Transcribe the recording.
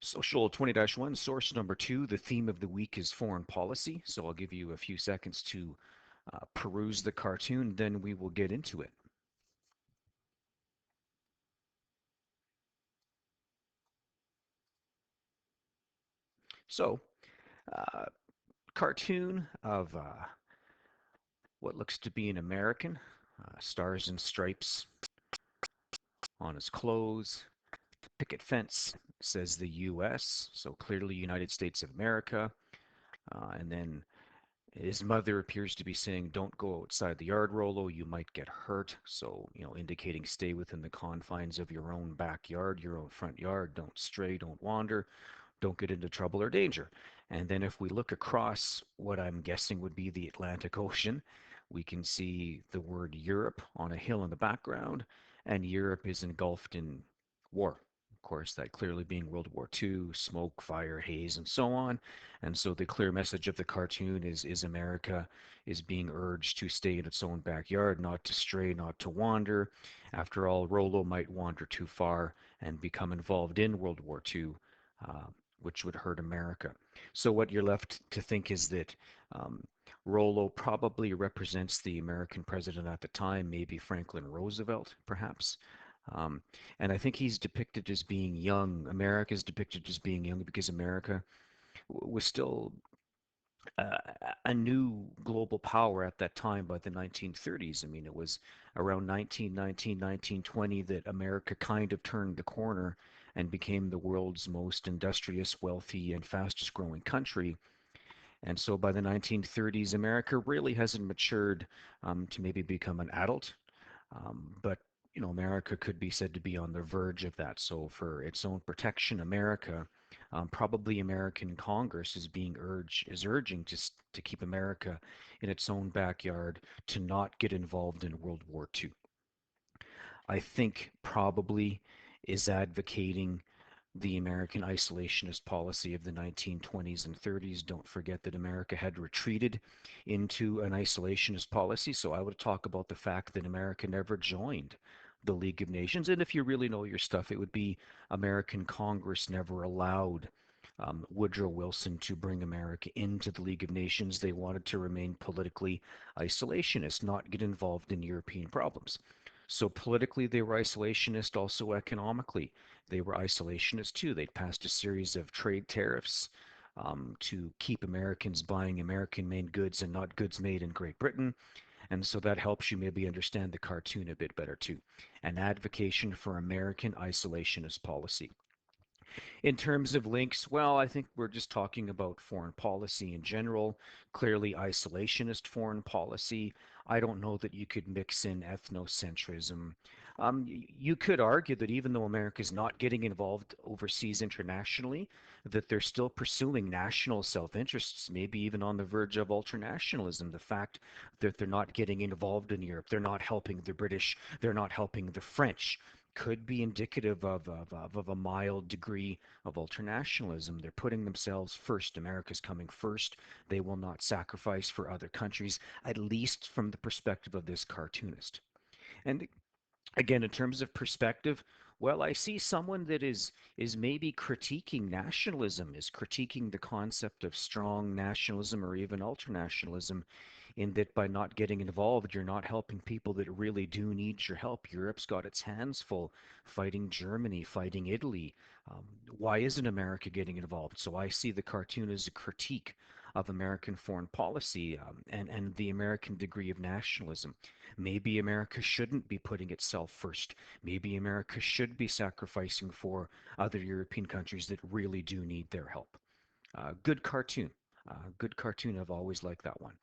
Social 20-1, source number 2, the theme of the week is foreign policy. So I'll give you a few seconds to peruse the cartoon, then we will get into it. So, uh, cartoon of what looks to be an American, stars and stripes on his clothes, picket fence says the U.S., so clearly United States of America, and then his mother appears to be saying, "Don't go outside the yard, Rolo. You might get hurt." So, indicating stay within the confines of your own backyard, your own front yard. Don't stray, don't wander, don't get into trouble or danger. And then if we look across what I'm guessing would be the Atlantic Ocean, we can see the word Europe on a hill in the background, and Europe is engulfed in war. Of course, that clearly being World War II, smoke, fire, haze, and so on. And so the clear message of the cartoon is America is being urged to stay in its own backyard, not to stray, not to wander. After all, Rolo might wander too far and become involved in World War II, uh, which would hurt America. So what you're left to think is that Rolo probably represents the American president at the time, maybe Franklin Roosevelt, perhaps. Um, and I think he's depicted as being young. America is depicted as being young because America was still uh, a new global power at that time by the 1930s. I mean, it was around 1919, 1920 that America kind of turned the corner and became the world's most industrious, wealthy, and fastest growing country. And so by the 1930s, America really hasn't matured to maybe become an adult. But America could be said to be on the verge of that. So for its own protection, America, probably American Congress is urging to keep America in its own backyard, to not get involved in World War II. I think probably is advocating the American isolationist policy of the 1920s and 30s. Don't forget that America had retreated into an isolationist policy. So I would talk about the fact that America never joined the League of Nations. And if you really know your stuff, it would be American Congress never allowed Woodrow Wilson to bring America into the League of Nations. They wanted to remain politically isolationist, not get involved in European problems. So politically, they were isolationist. Also economically, they were isolationist too. They'd passed a series of trade tariffs to keep Americans buying American-made goods and not goods made in Great Britain. And so that helps you maybe understand the cartoon a bit better too. An advocacy for American isolationist policy. In terms of links, well, I think we're just talking about foreign policy in general, clearly isolationist foreign policy. I don't know that you could mix in ethnocentrism. You could argue that even though America is not getting involved overseas internationally, that they're still pursuing national self-interests, maybe even on the verge of ultranationalism. The fact that they're not getting involved in Europe, they're not helping the British, they're not helping the French, could be indicative of a mild degree of ultranationalism. They're putting themselves first. America's coming first. They will not sacrifice for other countries, at least from the perspective of this cartoonist. And again, in terms of perspective, well, I see someone that is maybe critiquing nationalism, is critiquing the concept of strong nationalism or even ultranationalism, in that by not getting involved, you're not helping people that really do need your help. Europe's got its hands full fighting Germany, fighting Italy. Um, why isn't America getting involved? So I see the cartoon as a critique of American foreign policy, and the American degree of nationalism. Maybe America shouldn't be putting itself first. Maybe America should be sacrificing for other European countries that really do need their help. Good cartoon. Good cartoon. I've always liked that one.